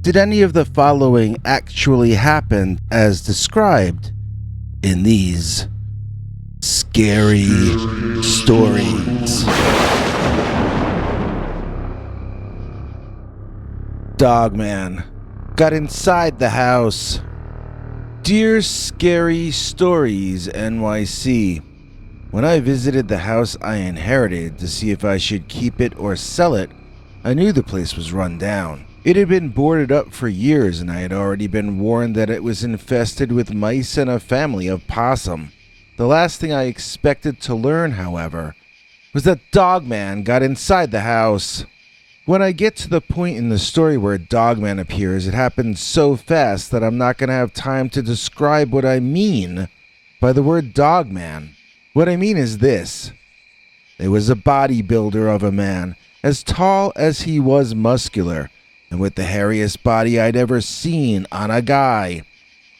Did any of the following actually happen as described in these scary stories? Dogman got inside the house. Dear Scary Stories NYC, when I visited the house I inherited to see if I should keep it or sell it, I knew the place was run down. It had been boarded up for years, and I had already been warned that it was infested with mice and a family of possum. The last thing I expected to learn, however, was that Dogman got inside the house. When I get to the point in the story where Dogman appears, it happens so fast that I'm not going to have time to describe what I mean by the word Dogman. What I mean is this. There was a bodybuilder of a man, as tall as he was muscular, and with the hairiest body I'd ever seen on a guy.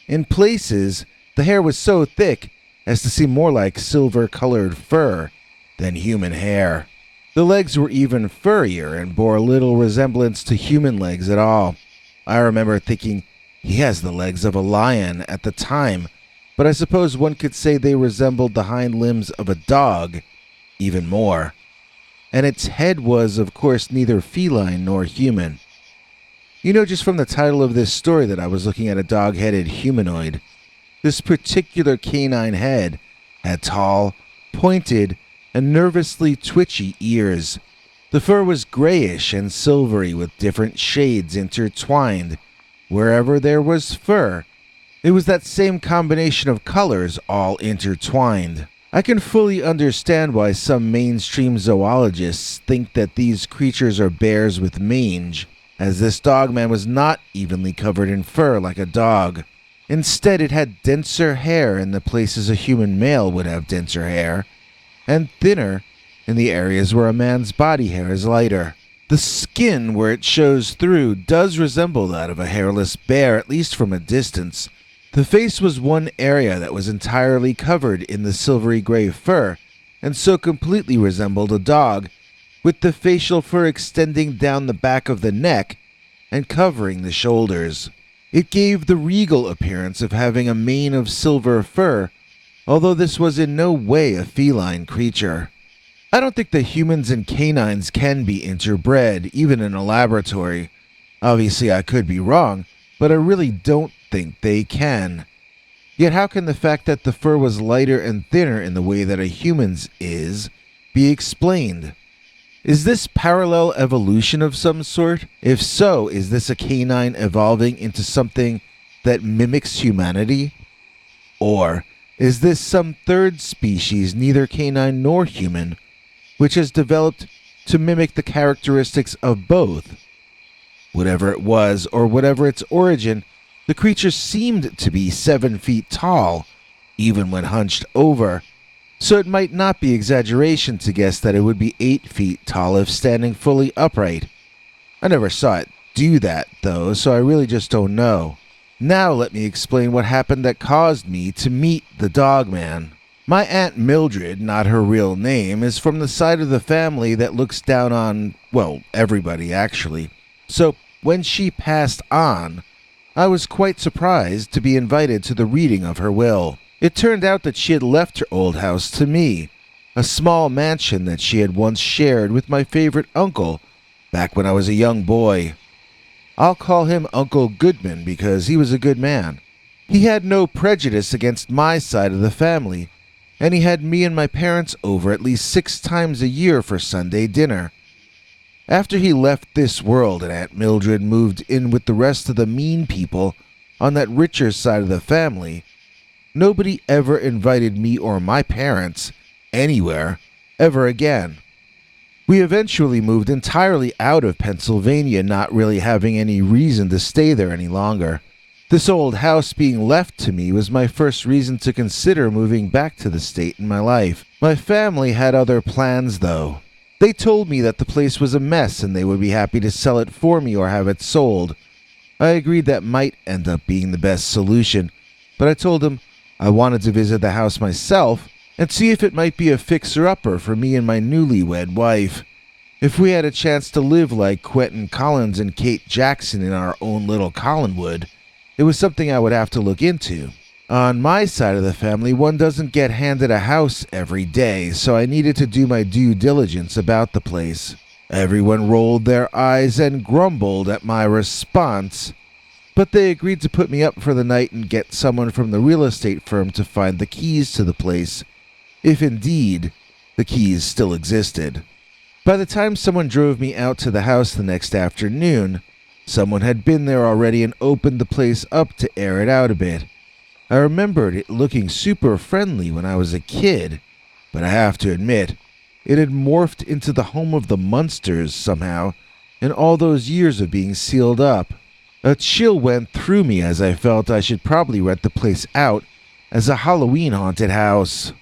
In places, the hair was so thick as to seem more like silver-colored fur than human hair. The legs were even furrier and bore little resemblance to human legs at all. I remember thinking, he has the legs of a lion at the time, but I suppose one could say they resembled the hind limbs of a dog even more. And its head was, of course, neither feline nor human. You know just from the title of this story that I was looking at a dog-headed humanoid. This particular canine head had tall, pointed, and nervously twitchy ears. The fur was grayish and silvery with different shades intertwined. Wherever there was fur, it was that same combination of colors all intertwined. I can fully understand why some mainstream zoologists think that these creatures are bears with mange, as this Dogman was not evenly covered in fur like a dog. Instead, it had denser hair in the places a human male would have denser hair, and thinner in the areas where a man's body hair is lighter. The skin where it shows through does resemble that of a hairless bear, at least from a distance. The face was one area that was entirely covered in the silvery gray fur, and so completely resembled a dog, with the facial fur extending down the back of the neck and covering the shoulders. It gave the regal appearance of having a mane of silver fur, although this was in no way a feline creature. I don't think that humans and canines can be interbred, even in a laboratory. Obviously, I could be wrong, but I really don't think they can. Yet how can the fact that the fur was lighter and thinner in the way that a human's is be explained? Is this parallel evolution of some sort? If so, is this a canine evolving into something that mimics humanity? Or is this some third species, neither canine nor human, which has developed to mimic the characteristics of both? Whatever it was, or whatever its origin, the creature seemed to be 7 feet tall, even when hunched over, so it might not be exaggeration to guess that it would be 8 feet tall if standing fully upright. I never saw it do that, though, so I really just don't know. Now let me explain what happened that caused me to meet the Dogman. My Aunt Mildred, not her real name, is from the side of the family that looks down on, well, everybody actually. So when she passed on, I was quite surprised to be invited to the reading of her will. It turned out that she had left her old house to me, a small mansion that she had once shared with my favorite uncle back when I was a young boy. I'll call him Uncle Goodman because he was a good man. He had no prejudice against my side of the family, and he had me and my parents over at least 6 times a year for Sunday dinner. After he left this world and Aunt Mildred moved in with the rest of the mean people on that richer side of the family, nobody ever invited me or my parents anywhere ever again. We eventually moved entirely out of Pennsylvania, not really having any reason to stay there any longer. This old house being left to me was my first reason to consider moving back to the state in my life. My family had other plans, though. They told me that the place was a mess and they would be happy to sell it for me or have it sold. I agreed that might end up being the best solution, but I told them I wanted to visit the house myself and see if it might be a fixer-upper for me and my newlywed wife. If we had a chance to live like Quentin Collins and Kate Jackson in our own little Collinwood, it was something I would have to look into. On my side of the family, one doesn't get handed a house every day, so I needed to do my due diligence about the place. Everyone rolled their eyes and grumbled at my response, but they agreed to put me up for the night and get someone from the real estate firm to find the keys to the place, if indeed the keys still existed. By the time someone drove me out to the house the next afternoon, someone had been there already and opened the place up to air it out a bit. I remembered it looking super friendly when I was a kid, but I have to admit, it had morphed into the home of the Munsters somehow in all those years of being sealed up. A chill went through me as I felt I should probably rent the place out as a Halloween haunted house.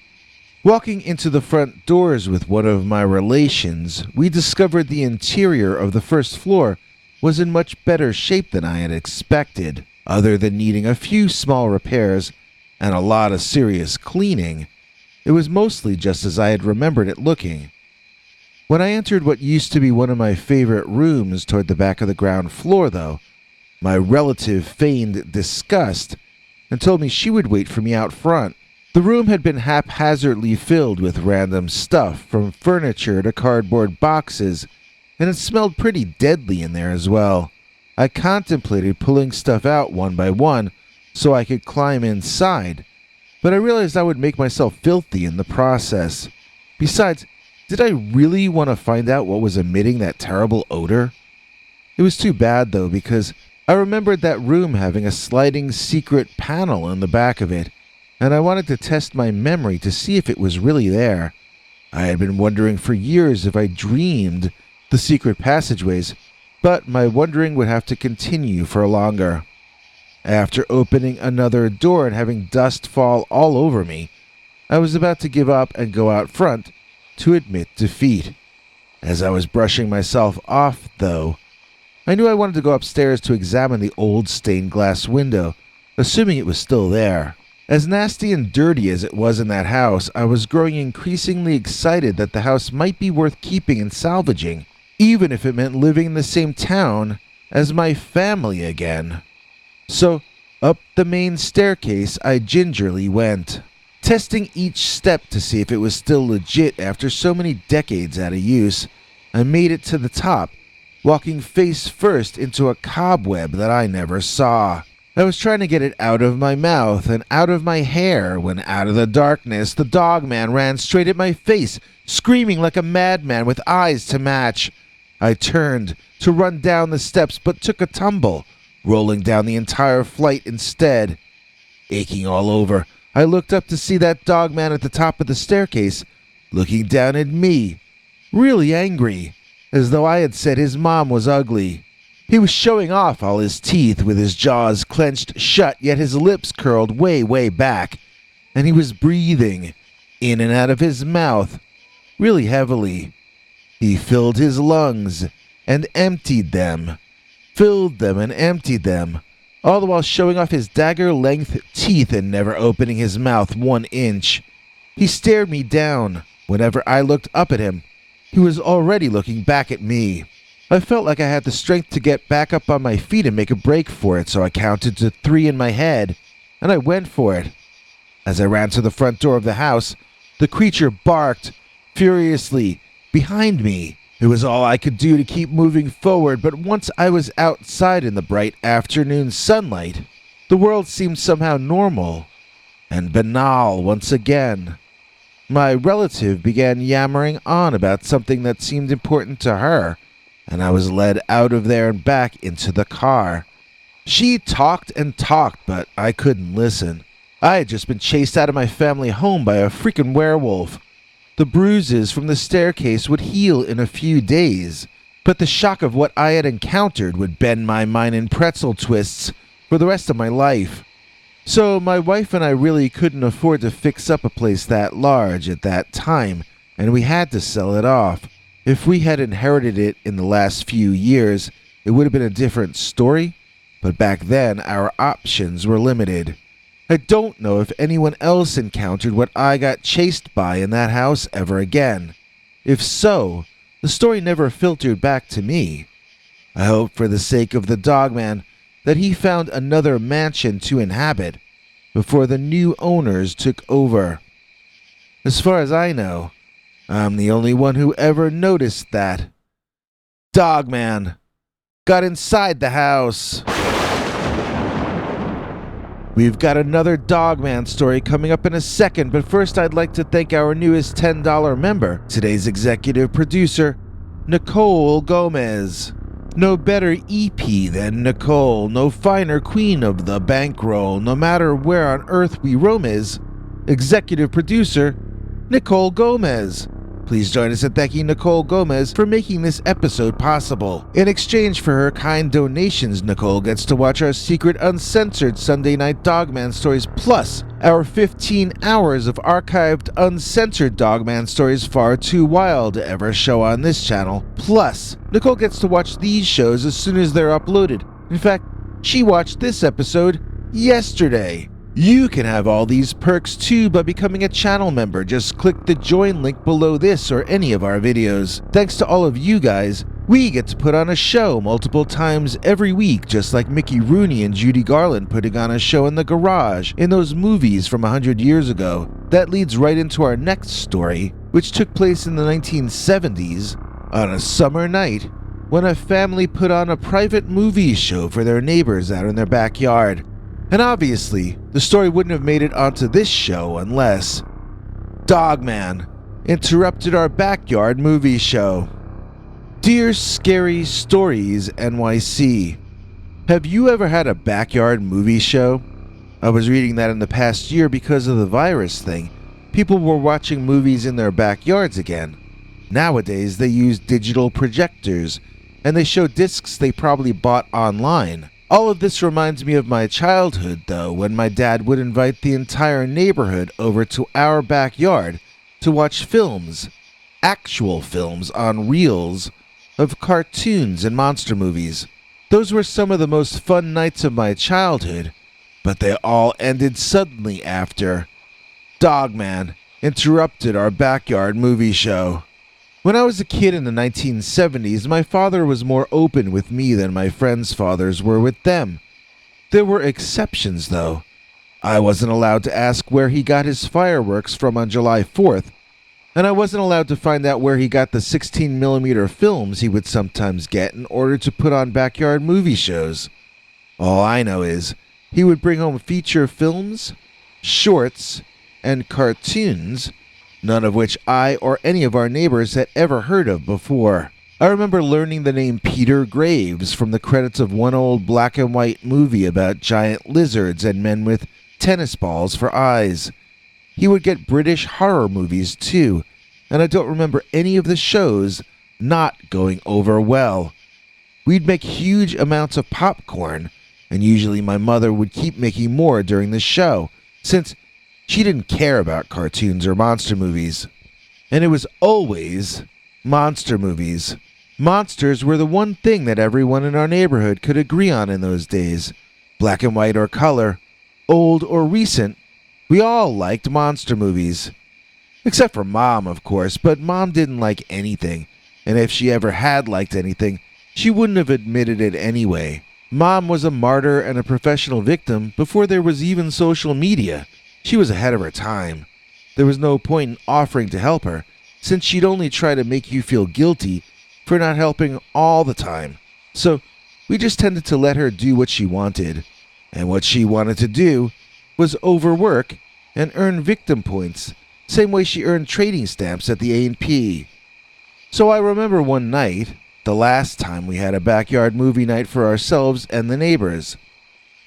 Walking into the front doors with one of my relations, we discovered the interior of the first floor was in much better shape than I had expected. Other than needing a few small repairs and a lot of serious cleaning, it was mostly just as I had remembered it looking. When I entered what used to be one of my favorite rooms toward the back of the ground floor, though, my relative feigned disgust and told me she would wait for me out front. The room had been haphazardly filled with random stuff, from furniture to cardboard boxes, and it smelled pretty deadly in there as well. I contemplated pulling stuff out one by one so I could climb inside, but I realized I would make myself filthy in the process. Besides, did I really want to find out what was emitting that terrible odor? It was too bad, though, because I remembered that room having a sliding secret panel in the back of it, and I wanted to test my memory to see if it was really there. I had been wondering for years if I dreamed the secret passageways, but my wondering would have to continue for longer. After opening another door and having dust fall all over me, I was about to give up and go out front to admit defeat. As I was brushing myself off, though, I knew I wanted to go upstairs to examine the old stained glass window, assuming it was still there. As nasty and dirty as it was in that house, I was growing increasingly excited that the house might be worth keeping and salvaging, even if it meant living in the same town as my family again. So, up the main staircase I gingerly went, testing each step to see if it was still legit after so many decades out of use. I made it to the top, walking face first into a cobweb that I never saw. I was trying to get it out of my mouth and out of my hair when out of the darkness the Dogman ran straight at my face, screaming like a madman with eyes to match. I turned to run down the steps but took a tumble, rolling down the entire flight instead. Aching all over, I looked up to see that Dogman at the top of the staircase, looking down at me, really angry, as though I had said his mom was ugly. He was showing off all his teeth with his jaws clenched shut, yet his lips curled way back, and he was breathing in and out of his mouth really heavily. He filled his lungs and emptied them, filled them and emptied them, all the while showing off his dagger-length teeth and never opening his mouth 1 inch. He stared me down. Whenever I looked up at him, he was already looking back at me. I felt like I had the strength to get back up on my feet and make a break for it, so I counted to 3 in my head, and I went for it. As I ran to the front door of the house, the creature barked furiously behind me. It was all I could do to keep moving forward, but once I was outside in the bright afternoon sunlight, the world seemed somehow normal and banal once again. My relative began yammering on about something that seemed important to her, and I was led out of there and back into the car. She talked and talked, but I couldn't listen. I had just been chased out of my family home by a freaking werewolf. The bruises from the staircase would heal in a few days, but the shock of what I had encountered would bend my mind in pretzel twists for the rest of my life. So my wife and I really couldn't afford to fix up a place that large at that time, and we had to sell it off. If we had inherited it in the last few years, it would have been a different story, but back then our options were limited. I don't know if anyone else encountered what I got chased by in that house ever again. If so, the story never filtered back to me. I hope for the sake of the Dogman that he found another mansion to inhabit before the new owners took over. As far as I know, I'm the only one who ever noticed that Dogman got inside the house. We've got another Dogman story coming up in a second, but first I'd like to thank our newest $10 member, today's executive producer, Nicole Gomez. No better EP than Nicole, no finer queen of the bankroll, no matter where on earth we roam is, executive producer, Nicole Gomez. Please join us in thanking Nicole Gomez for making this episode possible. In exchange for her kind donations, Nicole gets to watch our secret uncensored Sunday night Dogman stories, plus our 15 hours of archived uncensored Dogman stories far too wild to ever show on this channel. Plus, Nicole gets to watch these shows as soon as they're uploaded. In fact, she watched this episode yesterday. You can have all these perks too by becoming a channel member. Just click the join link below this or any of our videos. Thanks to all of you guys, we get to put on a show multiple times every week, just like Mickey Rooney and Judy Garland putting on a show in the garage in those movies from 100 years ago. That leads right into our next story, which took place in the 1970s on a summer night when a family put on a private movie show for their neighbors out in their backyard. And obviously, the story wouldn't have made it onto this show unless Dogman interrupted our backyard movie show. Dear Scary Stories NYC, have you ever had a backyard movie show? I was reading that in the past year because of the virus thing, people were watching movies in their backyards again. Nowadays, they use digital projectors, and they show discs they probably bought online. All of this reminds me of my childhood, though, when my dad would invite the entire neighborhood over to our backyard to watch films, actual films on reels, of cartoons and monster movies. Those were some of the most fun nights of my childhood, but they all ended suddenly after Dogman interrupted our backyard movie show. When I was a kid in the 1970s, my father was more open with me than my friends' fathers were with them. There were exceptions, though. I wasn't allowed to ask where he got his fireworks from on July 4th, and I wasn't allowed to find out where he got the 16mm films he would sometimes get in order to put on backyard movie shows. All I know is he would bring home feature films, shorts, and cartoons, none of which I or any of our neighbors had ever heard of before. I remember learning the name Peter Graves from the credits of one old black and white movie about giant lizards and men with tennis balls for eyes. He would get British horror movies too, and I don't remember any of the shows not going over well. We'd make huge amounts of popcorn, and usually my mother would keep making more during the show, since she didn't care about cartoons or monster movies. And it was always monster movies. Monsters were the one thing that everyone in our neighborhood could agree on in those days. Black and white or color, old or recent, we all liked monster movies. Except for Mom, of course, but Mom didn't like anything. And if she ever had liked anything, she wouldn't have admitted it anyway. Mom was a martyr and a professional victim before there was even social media. She was ahead of her time. There was no point in offering to help her, since she'd only try to make you feel guilty for not helping all the time. So we just tended to let her do what she wanted. And what she wanted to do was overwork and earn victim points, same way she earned trading stamps at the A&P. So I remember one night, the last time we had a backyard movie night for ourselves and the neighbors.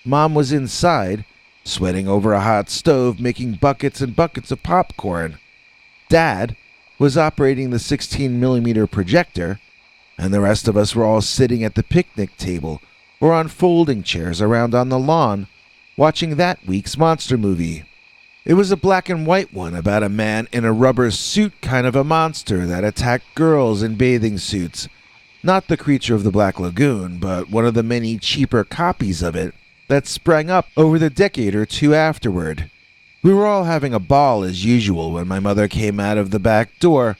Mom was inside, sweating over a hot stove, making buckets and buckets of popcorn. Dad was operating the 16mm projector, and the rest of us were all sitting at the picnic table or on folding chairs around on the lawn, watching that week's monster movie. It was a black and white one about a man in a rubber suit, kind of a monster that attacked girls in bathing suits. Not the Creature of the Black Lagoon, but one of the many cheaper copies of it that sprang up over the decade or two afterward. We were all having a ball as usual when my mother came out of the back door,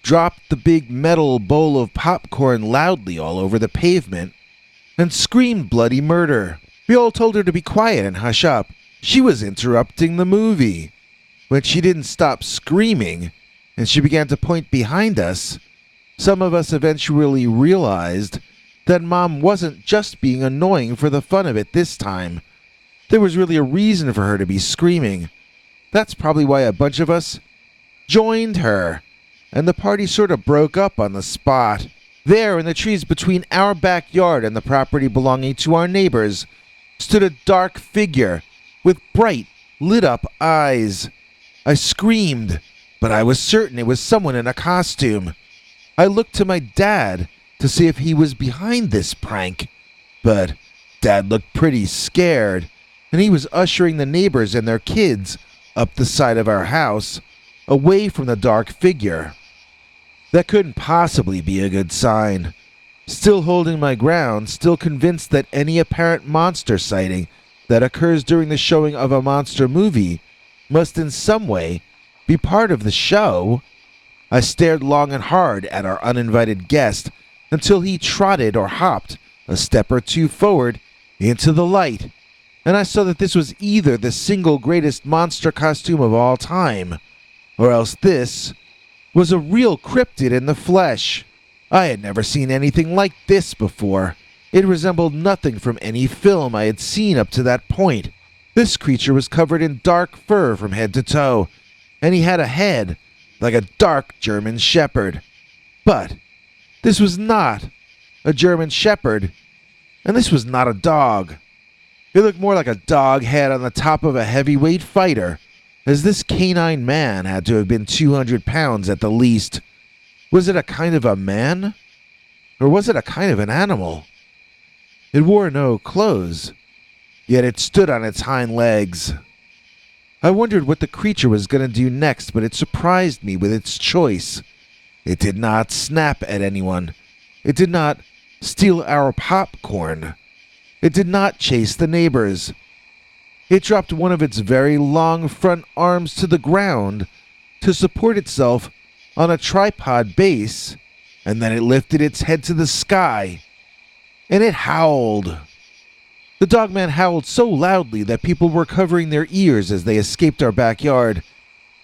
dropped the big metal bowl of popcorn loudly all over the pavement, and screamed bloody murder. We all told her to be quiet and hush up. She was interrupting the movie. When she didn't stop screaming, and she began to point behind us, some of us eventually realized that Mom wasn't just being annoying for the fun of it this time. There was really a reason for her to be screaming. That's probably why a bunch of us joined her, and the party sort of broke up on the spot. There, in the trees between our backyard and the property belonging to our neighbors, stood a dark figure with bright, lit-up eyes. I screamed, but I was certain it was someone in a costume. I looked to my dad to see if he was behind this prank, but Dad looked pretty scared, and he was ushering the neighbors and their kids up the side of our house, away from the dark figure. That couldn't possibly be a good sign. Still holding my ground, still convinced that any apparent monster sighting that occurs during the showing of a monster movie must in some way be part of the show, I stared long and hard at our uninvited guest until he trotted or hopped a step or two forward into the light, and I saw that this was either the single greatest monster costume of all time, or else this was a real cryptid in the flesh. I had never seen anything like this before. It resembled nothing from any film I had seen up to that point. This creature was covered in dark fur from head to toe, and he had a head like a dark German shepherd. But this was not a German shepherd, and this was not a dog. It looked more like a dog head on the top of a heavyweight fighter, as this canine man had to have been 200 pounds at the least. Was it a kind of a man? Or was it a kind of an animal? It wore no clothes, yet it stood on its hind legs. I wondered what the creature was going to do next, but it surprised me with its choice. It did not snap at anyone. It did not steal our popcorn. It did not chase the neighbors. It dropped one of its very long front arms to the ground to support itself on a tripod base, and then it lifted its head to the sky, and it howled. The Dogman howled so loudly that people were covering their ears as they escaped our backyard.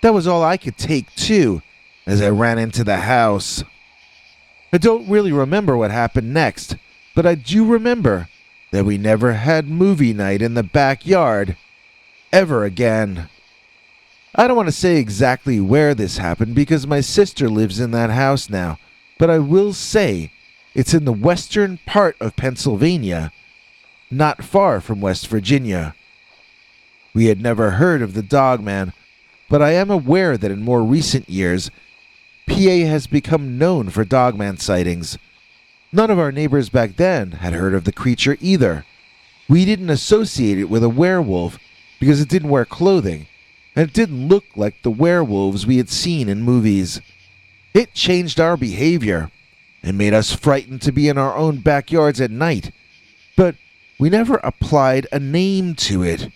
That was all I could take, too, as I ran into the house. I don't really remember what happened next, but I do remember that we never had movie night in the backyard ever again. I don't want to say exactly where this happened because my sister lives in that house now, but I will say it's in the western part of Pennsylvania, not far from West Virginia. We had never heard of the Dogman, but I am aware that in more recent years, PA has become known for Dogman sightings. None of our neighbors back then had heard of the creature either. We didn't associate it with a werewolf because it didn't wear clothing, and it didn't look like the werewolves we had seen in movies. It changed our behavior and made us frightened to be in our own backyards at night, but we never applied a name to it.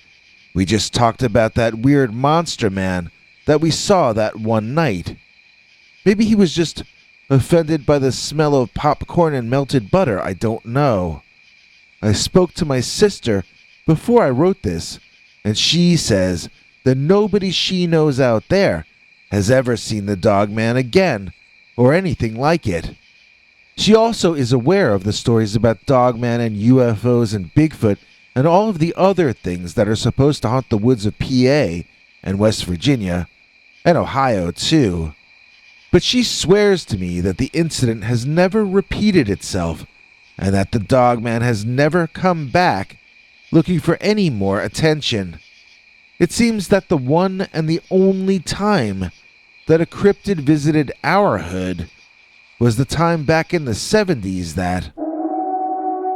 We just talked about that weird monster man that we saw that one night. Maybe he was just offended by the smell of popcorn and melted butter, I don't know. I spoke to my sister before I wrote this, and she says that nobody she knows out there has ever seen the Dogman again, or anything like it. She also is aware of the stories about Dogman and UFOs and Bigfoot and all of the other things that are supposed to haunt the woods of PA and West Virginia, and Ohio too. But she swears to me that the incident has never repeated itself, and that the Dogman has never come back looking for any more attention. It seems that the one and the only time that a cryptid visited our hood was the time back in the 70s that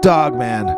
Dogman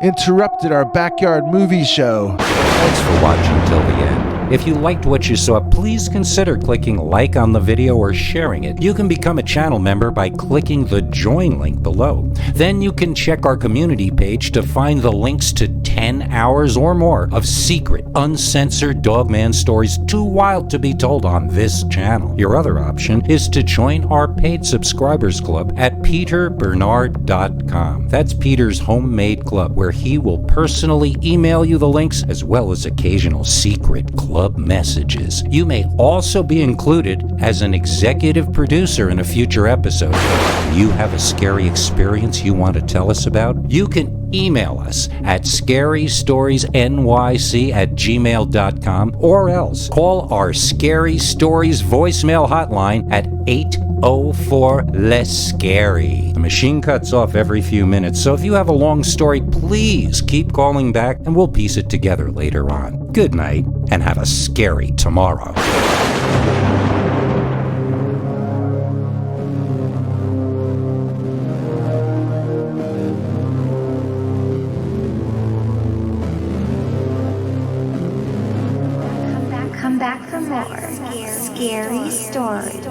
interrupted our backyard movie show. Thanks for watching till the end. If you liked what you saw, please consider clicking like on the video or sharing it. You can become a channel member by clicking the join link below. Then you can check our community page to find the links to 10 hours or more of secret, uncensored Dogman stories too wild to be told on this channel. Your other option is to join our paid subscribers club at peterbernard.com. That's Peter's homemade club, where he will personally email you the links as well as occasional secret club messages. You may also be included as an executive producer in a future episode. You have a scary experience you want to tell us about? You can email us at scarystoriesnyc@gmail.com, or else call our Scary Stories voicemail hotline at 804-LESS-SCARY. The machine cuts off every few minutes, so if you have a long story, please keep calling back and we'll piece it together later on. Good night, and have a scary tomorrow. Come back for more scary stories.